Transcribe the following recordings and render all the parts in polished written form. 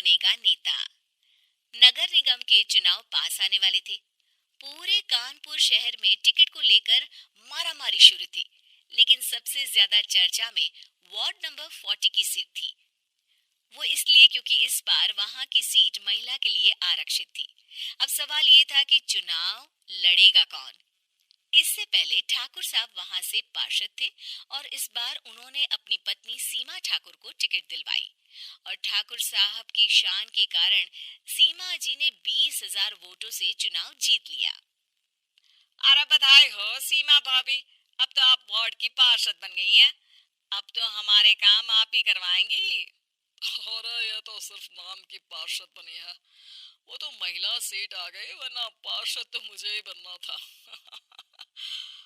बनेगा नेता। नगर निगम के चुनाव पास आने वाले थे। पूरे कानपुर शहर में टिकट को लेकर मारामारी शुरू थी, लेकिन सबसे ज्यादा चर्चा में वार्ड नंबर 40 की सीट थी। वो इसलिए क्योंकि इस बार वहां की सीट महिला के लिए आरक्षित थी। अब सवाल ये था कि चुनाव लड़ेगा कौन। इससे पहले ठाकुर साहब वहां से पार्षद थे और इस बार उन्होंने अपनी पत्नी सीमा ठाकुर को टिकट दिलवाई। और ठाकुर साहब की शान के कारण सीमा जी ने 20,000 वोटों से चुनाव जीत लिया। अरे बधाई हो सीमा भाभी, अब तो आप वार्ड की पार्षद बन गई हैं। अब तो हमारे काम आप ही करवाएंगी। अरे ये तो सिर्फ नाम की पार्षद बनी है, वो तो महिला सीट आ गई, वरना पार्षद तो मुझे ही बनना था।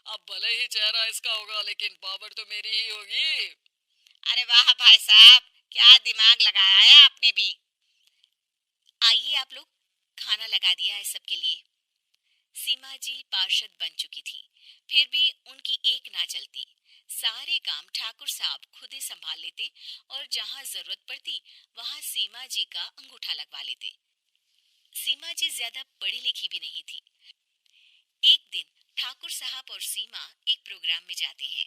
अब भले ही चेहरा इसका होगा, लेकिन पावर तो मेरी ही होगी। अरे वाह भाई साहब, क्या दिमाग लगाया है आपने भी। आइए आप लोग, खाना लगा दिया है सबके लिए। सीमा जी पार्षद बन चुकी थी, फिर भी उनकी एक ना चलती। सारे काम ठाकुर साहब खुद ही संभाल लेते और जहाँ जरूरत पड़ती वहाँ सीमा जी का अंगूठा लगवा लेते। सीमा जी ज्यादा पढ़ी लिखी भी नहीं थी। एक दिन ठाकुर साहब और सीमा एक प्रोग्राम में जाते हैं।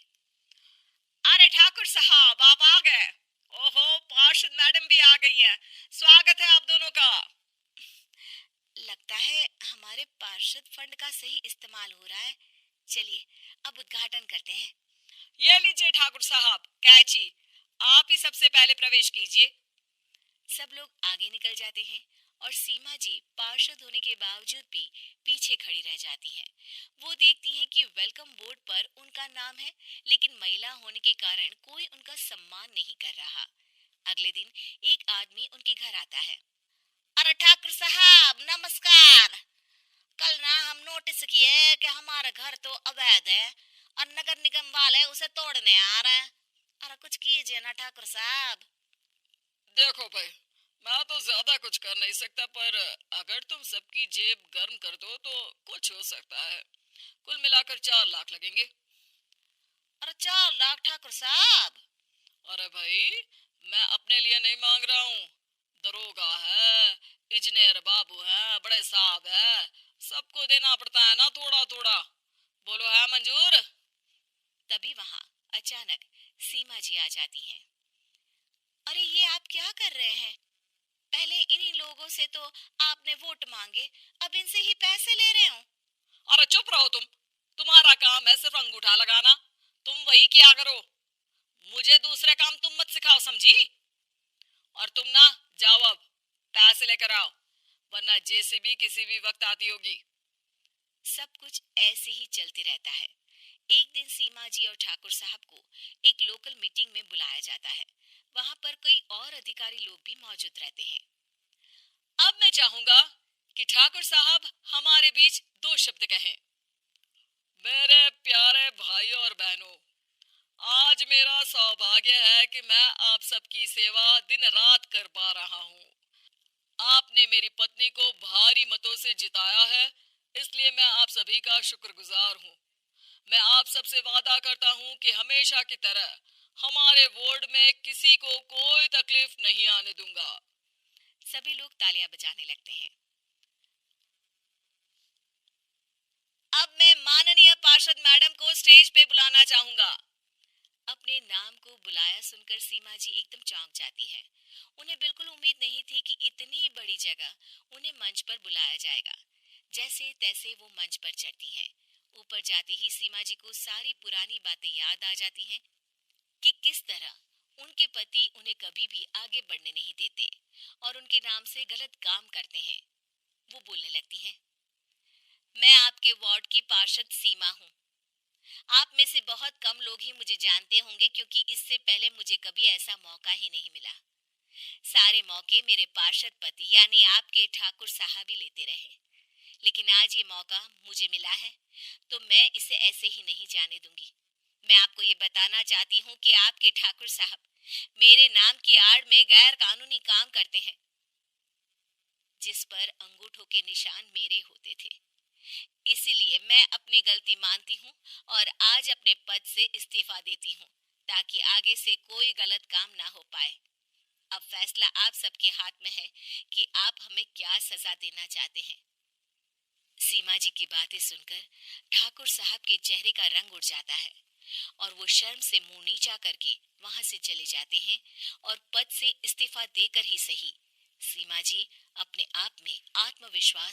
अरे ठाकुर साहब, आप आ गए। ओहो, पार्षद मैडम भी आ गई हैं। स्वागत है आप दोनों का। लगता है हमारे पार्षद फंड का सही इस्तेमाल हो रहा है। चलिए अब उद्घाटन करते हैं। ये लीजिए ठाकुर साहब, कैची। आप ही सबसे पहले प्रवेश कीजिए। सब लोग आगे निकल जाते हैं और सीमा जी पार्षद होने के बावजूद भी पीछे खड़ी रह जाती हैं। वो देखती हैं कि वेलकम बोर्ड पर उनका नाम है, लेकिन महिला होने के कारण कोई उनका सम्मान नहीं कर रहा। अगले दिन एक आदमी उनके घर आता है। अरे ठाकुर साहब नमस्कार। कल ना हम नोटिस किए कि हमारा घर तो अवैध है और नगर निगम वाले उसे तोड़ने आ रहे हैं। अरे कुछ कीजिए ना ठाकुर साहब। देखो भाई, मैं तो ज्यादा कुछ कर नहीं सकता, पर अगर तुम सबकी जेब गर्म कर दो तो कुछ हो सकता है। कुल मिलाकर 4 लाख लगेंगे। अरे 4 लाख ठाकुर साहब। अरे भाई, मैं अपने लिए नहीं मांग रहा हूँ। दरोगा है, इंजीनियर बाबू है, बड़े साहब है, सबको देना पड़ता है ना थोड़ा थोड़ा। बोलो, है मंजूर? तभी वहां अचानक सीमा जी आ जाती हैं। अरे ये आप क्या कर रहे हैं? पहले इन्हीं लोगों से तो आपने वोट मांगे, अब इनसे ही पैसे ले रहे हो। अरे चुप रहो तुम। तुम्हारा काम है सिर्फ अंगूठा लगाना, तुम वही किया करो। मुझे दूसरे काम तुम मत सिखाओ, समझी? और तुम ना, जाओ अब पैसे लेकर आओ, वरना जेसीबी किसी भी वक्त आती होगी। सब कुछ ऐसे ही चलते रहता है। एक दिन सीमा जी और ठाकुर साहब को एक लोकल मीटिंग में बुलाया जाता है। वहां पर कई और अधिकारी लोग भी मौजूद रहते हैं। अब मैं चाहूंगा कि ठाकुर साहब हमारे बीच 2 शब्द कहें। मेरे प्यारे भाइयों और बहनों, आज मेरा सौभाग्य है कि मैं आप सबकी सेवा दिन रात कर पा रहा हूँ। आपने मेरी पत्नी को भारी मतों से जिताया है, इसलिए मैं आप सभी का शुक्रगुजार हूँ। मैं आप सबसे वादा करता हूँ कि हमेशा की तरह हमारे वार्ड में किसी को कोई तकलीफ नहीं आने दूंगा। सभी लोग तालियां बजाने लगते हैं। अब मैं माननीय पार्षद मैडम को स्टेज पे बुलाना चाहूंगा। अपने नाम को बुलाया सुनकर सीमा जी एकदम चौंक जाती है। उन्हें बिल्कुल उम्मीद नहीं थी कि इतनी बड़ी जगह उन्हें मंच पर बुलाया जाएगा। जैसे तैसे वो मंच पर चढ़ती हैं। ऊपर जाते ही सीमा जी को सारी पुरानी बातें याद आ जाती हैं कि किस तरह उनके पति उन्हें कभी भी आगे बढ़ने नहीं देते और उनके नाम से गलत काम करते हैं। वो बोलने लगती हैं, मैं आपके वार्ड की पार्षद सीमा हूँ। आप में से बहुत कम लोग ही मुझे जानते होंगे, क्योंकि इससे पहले मुझे कभी ऐसा मौका ही नहीं मिला। सारे मौके मेरे पार्षद पति यानी आपके ठाकुर साहब ही लेते रहे, लेकिन आज ये मौका मुझे मिला है तो मैं इसे ऐसे ही नहीं जाने दूंगी। मैं आपको ये बताना चाहती हूँ कि आपके ठाकुर साहब मेरे नाम की आड़ में गैर कानूनी काम करते हैं, जिस पर अंगूठों के निशान मेरे होते थे। इसीलिए मैं अपनी गलती मानती हूँ और आज अपने पद से इस्तीफा देती हूँ, ताकि आगे से कोई गलत काम ना हो पाए। अब फैसला आप सबके हाथ में है कि आप हमें क्या सजा देना चाहते हैं। सीमा जी की बातें सुनकर ठाकुर साहब के चेहरे का रंग उड़ जाता है और वो शर्म से मुंह नीचा करके वहां से चले जाते हैं और पद से इस्तीफा देकर ही सही सीमा जी अपने आप में आत्मविश्वास